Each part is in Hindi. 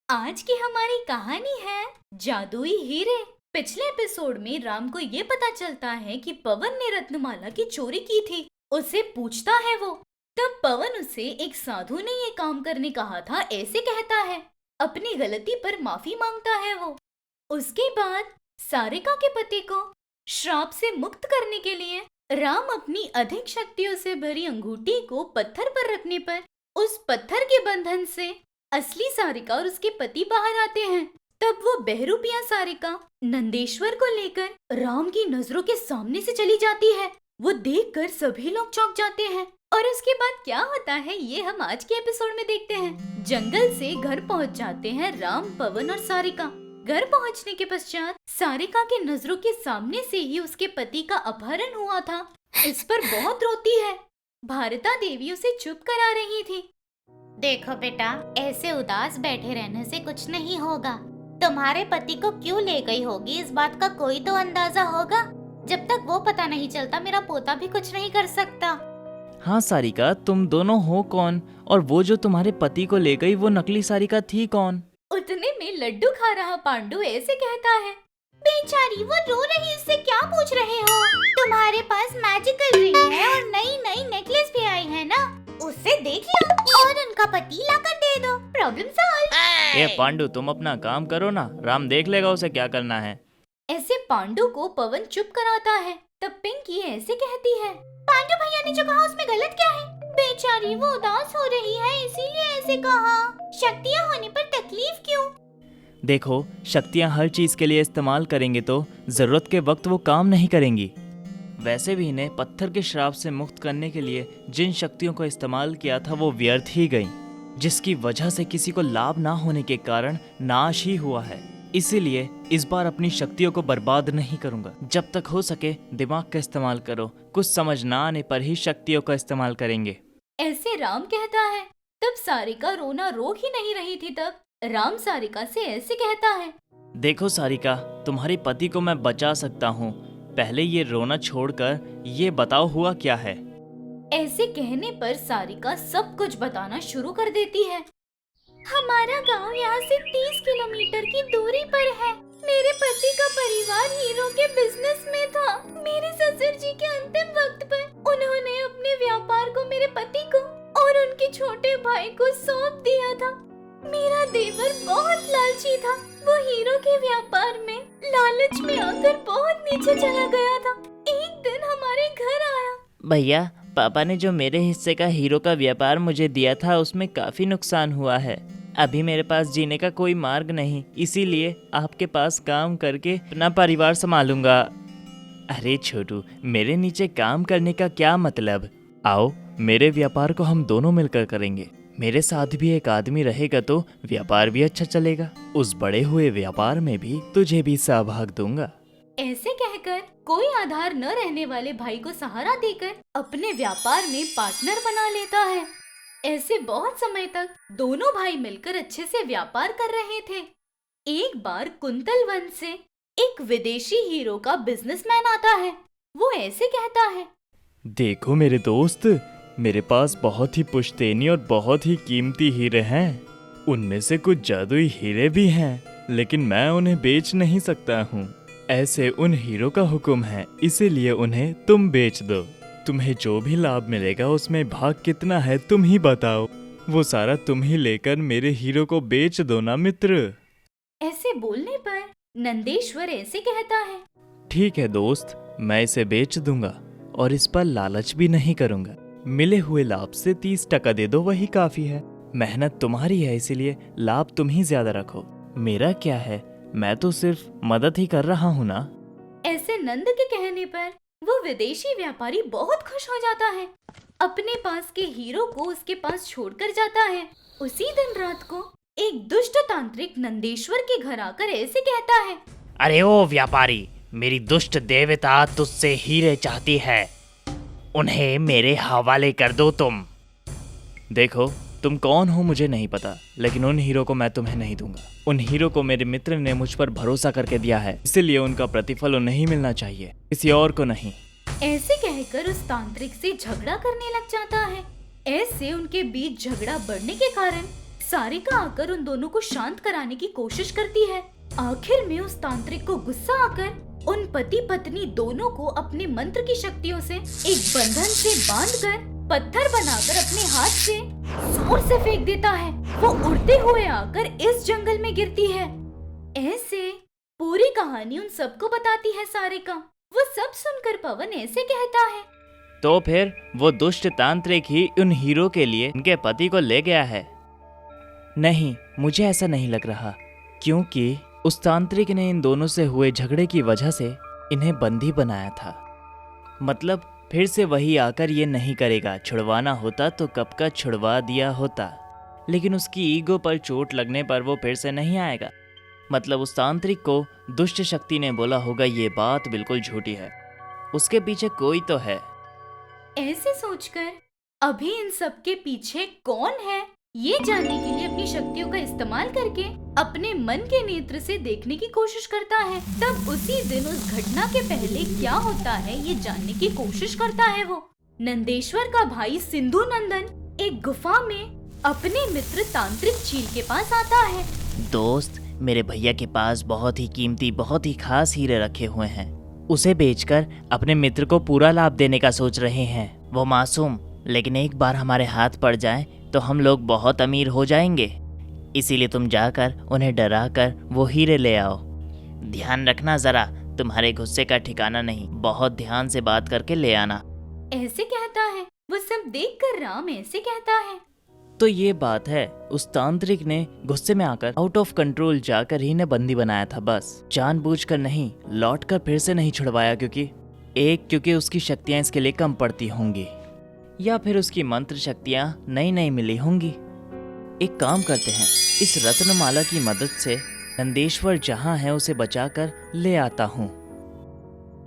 आज की हमारी कहानी है जादुई हीरे। पिछले एपिसोड में राम को ये पता चलता है कि पवन ने रत्नमाला की चोरी की थी। उससे पूछता है वो। तब पवन उसे एक साधु ने ये काम करने कहा था ऐसे कहता है। अपनी गलती पर माफी मांगता है वो। उसके बाद सारिका के पति को श्राप से मुक्त करने के लिए राम अपनी अधिक शक्तियों से भरी अंगूठी को पत्थर पर रखने पर उस पत्थर के बंधन से असली सारिका और उसके पति बाहर आते हैं। तब वो बहरूपिया सारिका नंदेश्वर को लेकर राम की नजरों के सामने से चली जाती है। वो देखकर सभी लोग चौंक जाते हैं और उसके बाद क्या होता है ये हम आज के एपिसोड में देखते हैं। जंगल से घर पहुंच जाते हैं राम, पवन और सारिका। घर पहुंचने के पश्चात सारिका के नजरों के सामने से ही उसके पति का अपहरण हुआ था। इस पर बहुत रोती है। भारता देवी उसे चुप करा रही थी। देखो बेटा, ऐसे उदास बैठे रहने से कुछ नहीं होगा। तुम्हारे पति को क्यों ले गई होगी इस बात का कोई तो अंदाजा होगा। जब तक वो पता नहीं चलता मेरा पोता भी कुछ नहीं कर सकता। हाँ सारिका, तुम दोनों हो कौन? और वो जो तुम्हारे पति को ले गई वो नकली सारिका थी कौन? उतने में लड्डू खा रहा पांडु ऐसे कहता है। बेचारी वो रो रही, इससे क्या पूछ रहे हो? तुम्हारे पास मैजिकल रिंग है और नई नई नेकलेस भी आई है ना, उससे देख लो और उनका पति लाकर दे दो, प्रॉब्लम सॉल्व। ये पांडु, तुम अपना काम करो ना, राम देख लेगा उसे क्या करना है। ऐसे पांडु को पवन चुप कराता है। तब पिंकी ऐसे कहती है। पांडु भैया ने जो कहा उसमें गलत क्या है? बेचारी वो उदास हो रही है इसीलिए ऐसे कहा। शक्तियाँ होने पर तकलीफ क्यों? देखो, शक्तियाँ हर चीज के लिए इस्तेमाल करेंगे तो जरूरत के वक्त वो काम नहीं करेंगी। वैसे भी इन्हें पत्थर के श्राप से मुक्त करने के लिए जिन शक्तियों को इस्तेमाल किया था वो व्यर्थ ही गईं, जिसकी वजह से किसी को लाभ ना होने के कारण नाश ही हुआ है। इसीलिए इस बार अपनी शक्तियों को बर्बाद नहीं करूंगा। जब तक हो सके दिमाग का इस्तेमाल करो, कुछ समझ ना आने पर ही शक्तियों का इस्तेमाल करेंगे। ऐसे राम कहता है। तब सारिका रोना रोक ही नहीं रही थी। तब राम सारिका से ऐसे कहता है। देखो सारिका, तुम्हारे पति को मैं बचा सकता हूँ, पहले ये रोना छोड़कर ये बताओ हुआ क्या है। ऐसे कहने पर सारिका सब कुछ बताना शुरू कर देती है। हमारा गांव यहाँ से 30 किलोमीटर की दूरी पर है। मेरे पति का परिवार हीरो के बिजनेस में था। मेरे ससुर जी के अंतिम वक्त पर उन्होंने अपने व्यापार को मेरे पति को और उनके छोटे भाई को सौंप दिया था। मेरा देवर बहुत लालची था। वो हीरो के व्यापार में लालच में आकर बहुत नीचे चला गया था। एक दिन हमारे घर आया। भैया, पापा ने जो मेरे हिस्से का हीरो का व्यापार मुझे दिया था उसमें काफी नुकसान हुआ है। अभी मेरे पास जीने का कोई मार्ग नहीं, इसीलिए आपके पास काम करके अपना परिवार संभालूंगा। अरे छोटू, मेरे नीचे काम करने का क्या मतलब? आओ, मेरे व्यापार को हम दोनों मिलकर करेंगे। मेरे साथ भी एक आदमी रहेगा तो व्यापार भी अच्छा चलेगा। उस बड़े हुए व्यापार में भी तुझे भी सहभाग दूंगा। ऐसे कहकर कोई आधार न रहने वाले भाई को सहारा देकर अपने व्यापार में पार्टनर बना लेता है। ऐसे बहुत समय तक दोनों भाई मिलकर अच्छे से व्यापार कर रहे थे। एक बार कुंतल वन से एक विदेशी हीरो का बिजनेसमैन आता है। वो ऐसे कहता है। देखो मेरे दोस्त, मेरे पास बहुत ही पुश्तैनी और बहुत ही कीमती हीरे हैं। उनमें से कुछ जादुई हीरे भी हैं, लेकिन मैं उन्हें बेच नहीं सकता हूँ। ऐसे उन हीरो का हुक्म है, इसीलिए उन्हें तुम बेच दो। तुम्हें जो भी लाभ मिलेगा उसमें भाग कितना है तुम ही बताओ। वो सारा तुम ही लेकर मेरे हीरो को बेच दो ना मित्र। ऐसे बोलने पर नंदेश्वर ऐसे कहता है। ठीक है दोस्त, मैं इसे बेच दूंगा और इस पर लालच भी नहीं करूंगा। मिले हुए लाभ से 30% दे दो, वही काफी है। मेहनत तुम्हारी है, इसीलिए लाभ तुम ही ज्यादा रखो। मेरा क्या है, मैं तो सिर्फ मदद ही कर रहा हूँ ना। ऐसे नंद के कहने पर वो विदेशी व्यापारी बहुत खुश हो जाता है। अपने पास के हीरो को उसके पास छोड़कर जाता है। उसी दिन रात को एक दुष्ट तांत्रिक नंदेश्वर के घर आकर ऐसे कहता है। अरे ओ व्यापारी, मेरी दुष्ट देवता तुझसे हीरे चाहती है, उन्हें मेरे हवाले कर दो तुम। देखो, तुम कौन हो मुझे नहीं पता, लेकिन उन हीरो को मैं तुम्हें नहीं दूंगा। उन हीरो को मेरे मित्र ने मुझ पर भरोसा करके दिया है, इसलिए उनका प्रतिफल उन्हें ही मिलना चाहिए, किसी और को नहीं। ऐसे कहकर उस तांत्रिक से झगड़ा करने लग जाता है। ऐसे उनके बीच झगड़ा बढ़ने के कारण सारिका आकर उन दोनों को शांत कराने की कोशिश करती है। आखिर में उस तांत्रिक को गुस्सा आकर उन पति पत्नी दोनों को अपने मंत्र की शक्तियों से एक बंधन से बांधकर पत्थर बनाकर अपने हाथ से जोर से फेंक देता है। वो उड़ते हुए आकर इस जंगल में गिरती है। ऐसे पूरी कहानी उन सबको बताती है सारिका। वो सब सुनकर पवन ऐसे कहता है, तो फिर वो दुष्ट तांत्रिक ही उन हीरो के लिए उनके पति को ले गया है? नहीं, मुझे ऐसा नहीं लग रहा, क्योंकि उस तांत्रिक ने इन दोनों से हुए झगड़े की वजह से इन्हें बंदी बनाया था। मतलब फिर से वही आकर ये नहीं करेगा। छुड़वाना होता तो कब का छुड़वा दिया होता, लेकिन उसकी ईगो पर चोट लगने पर वो फिर से नहीं आएगा। मतलब उस तांत्रिक को दुष्ट शक्ति ने बोला होगा ये बात बिल्कुल झूठी है, उसके पीछे कोई तो है। ऐसे सोचकर अभी इन सब के पीछे कौन है ये जानने के लिए अपनी शक्तियों का इस्तेमाल करके अपने मन के नेत्र से देखने की कोशिश करता है। तब उसी दिन उस घटना के पहले क्या होता है ये जानने की कोशिश करता है। वो नंदेश्वर का भाई सिंधु नंदन एक गुफा में अपने मित्र तांत्रिक चील के पास आता है। दोस्त, मेरे भैया के पास बहुत ही कीमती, बहुत ही खास हीरे रखे हुए हैं। उसे बेचकर अपने मित्र को पूरा लाभ देने का सोच रहे हैं। वो मासूम, लेकिन एक बार हमारे हाथ पड़ जाए तो हम लोग बहुत अमीर हो जाएंगे। इसीलिए तुम जाकर उन्हें डरा कर वो हीरे ले आओ। ध्यान रखना जरा, तुम्हारे गुस्से का ठिकाना नहीं। बहुत ध्यान से बात करके ले आना। ऐसे कहता है। वो सब देखकर राम ऐसे कहता है, तो ये बात है, उस तांत्रिक ने गुस्से में आकर आउट ऑफ कंट्रोल जाकर ही ने बंदी बनाया था। बस जानबूझकर नहीं, लौटकर फिर से नहीं छुड़वाया, क्योंकि उसकी शक्तियां इसके लिए कम पड़ती होंगी, या फिर उसकी मंत्र शक्तियां नई नई मिली होंगी। एक काम करते हैं, इस रत्नमाला की मदद से नंदेश्वर जहाँ है उसे बचाकर ले आता हूँ।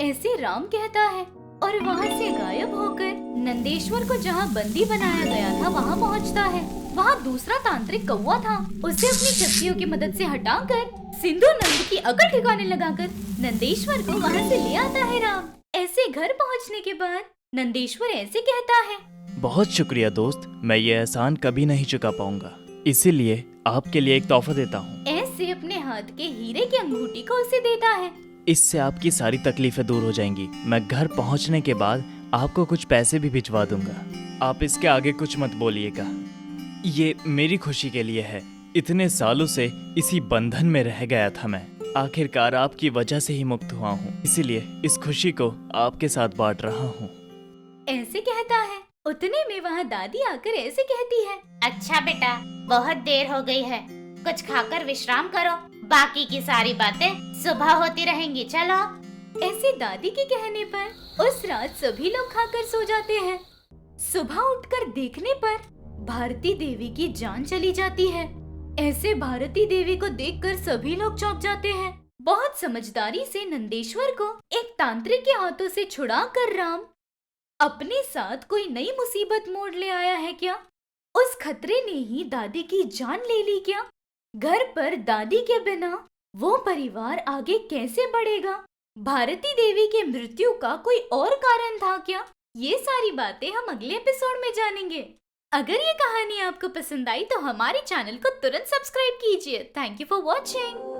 ऐसे राम कहता है और वहाँ से गायब होकर नंदेश्वर को जहाँ बंदी बनाया गया था वहाँ पहुँचता है। वहाँ दूसरा तांत्रिक कौवा था। उसे अपनी शक्तियों की मदद से हटाकर सिंधु नंद की अकल ठिकाने लगाकर नंदेश्वर को वहाँ से ले आता है राम। ऐसे घर पहुँचने के बाद नंदेश्वर ऐसे कहता है, बहुत शुक्रिया दोस्त, मैं ये एहसान कभी नहीं चुका पाऊंगा, इसीलिए आपके लिए एक तोहफा देता हूँ। ऐसे अपने हाथ के हीरे की अंगूठी को उसे देता है। इससे आपकी सारी तकलीफें दूर हो जाएंगी। मैं घर पहुंचने के बाद आपको कुछ पैसे भी भिजवा दूंगा। आप इसके आगे कुछ मत बोलिएगा, ये मेरी खुशी के लिए है। इतने सालों से इसी बंधन में रह गया था मैं, आखिरकार आपकी वजह से ही मुक्त हुआ हूँ, इसीलिए इस खुशी को आपके साथ बांट रहा हूँ। ऐसे कहता है। उतने में वहाँ दादी आकर ऐसे कहती है, अच्छा बेटा, बहुत देर हो गई है, कुछ खाकर विश्राम करो, बाकी की सारी बातें सुबह होती रहेंगी, चलो। ऐसे दादी के कहने पर उस रात सभी लोग खाकर सो जाते हैं। सुबह उठकर देखने पर भारती देवी की जान चली जाती है। ऐसे भारती देवी को देखकर सभी लोग चौंक जाते हैं। बहुत समझदारी से नंदेश्वर को एक तांत्रिक के हाथों से छुड़ाकर राम अपने साथ कोई नई मुसीबत मोड़ ले आया है क्या? उस खतरे ने ही दादी की जान ले ली क्या? घर पर दादी के बिना वो परिवार आगे कैसे बढ़ेगा? भारती देवी के मृत्यु का कोई और कारण था क्या? ये सारी बातें हम अगले एपिसोड में जानेंगे। अगर ये कहानी आपको पसंद आई तो हमारे चैनल को तुरंत सब्सक्राइब कीजिए। Thank you for watching.